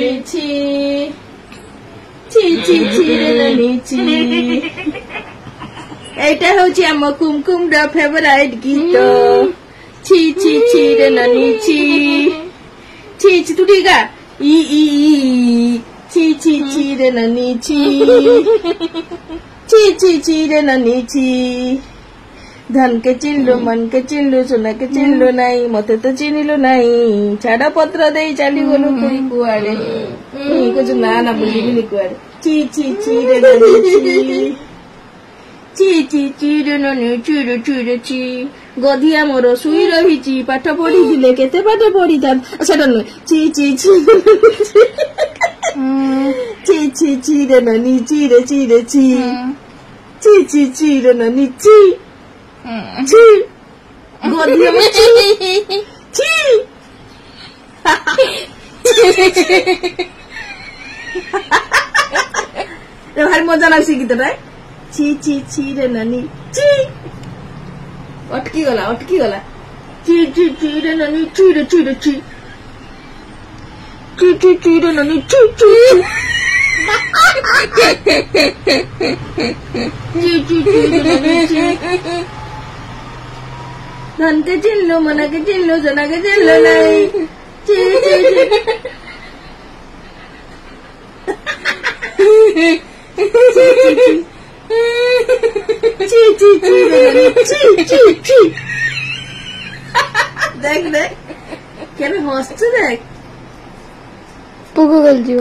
নানি ছি ছি ছি ছি রে নানি ছি। এইটা হচ্ছে আমার কুমকুমর ফেভারাইট গীত। ছি ছি ছি রে নানি ছি ছি ছি তু ঠিক ই ই ছি ছি ছি রে নানি ছি ছি ছি ছি রে নানি ছি। धन के चिन्हलु मन के चिन्हलु सोना के चिन्हलु नाई मते तो चिन्हलु नाई छाड़ा पत्र दे चली गलु कोई कुआड़े कुछ ना ना बोली भी कुआड़े। ची ची ची रे नानी ची ची ची रे नानी ची रे ची रे ची। गधिया मोर सुई रही पाठ पढ़ी दिले केते पाठ पढ़ी था सेटा नुहे ची ची ची ची ची ची रे नानी ची रे ची रे ची ची ची ची रे नानी ची ची गधिया मोर ची ची भारी मजा लागছে গীতটা। ছি ছি ছি রে নানি ছি अटकी गला ची ची ची रे नानी ची रे ची रे ची ची ची ची रे नानी ची ची ची ची ची रे नानी ची। धन के चिन्हलु मन के चिन्हलु सोना के चिन्हलु नाई ची ची ची ची ची रे नानी ची ची ची। देख देख কেন হচ্ছে দেখ পুকু গল দিব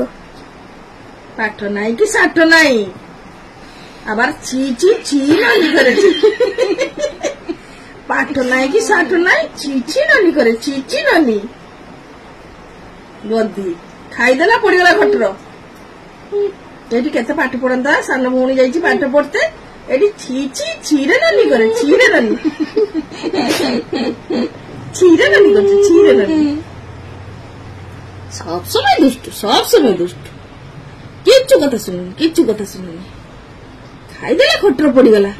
পাঠ নাই কি সাঠ নাই আবার ছি ছি ছি নানি করেছে। পাঠ নাই কি সাঠ নাই ছি ছি নানি করে ছি ছি নানি গদি খাইଦେଲା ପଡିଗଲା ଖଟର। ଏଠି କେତେ ପାଠ ପଢନ୍ତା ସାନ ଭଉଣୀ ଯାଇଛି ପାଠ ପଢତେ ଏଠି ছি ছি ছিরে নানি করে ছিরে নানি ছিরে নানি করছে ছিরে নানি। সব সময় দুষ্ট কিচ্ছু কথা শুনুনি খাইদেଲା ଖଟର ପଡିଗଲା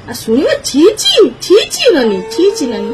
আর শুনিব ছি ছি ছি ছি নানি ছি ছি নানি।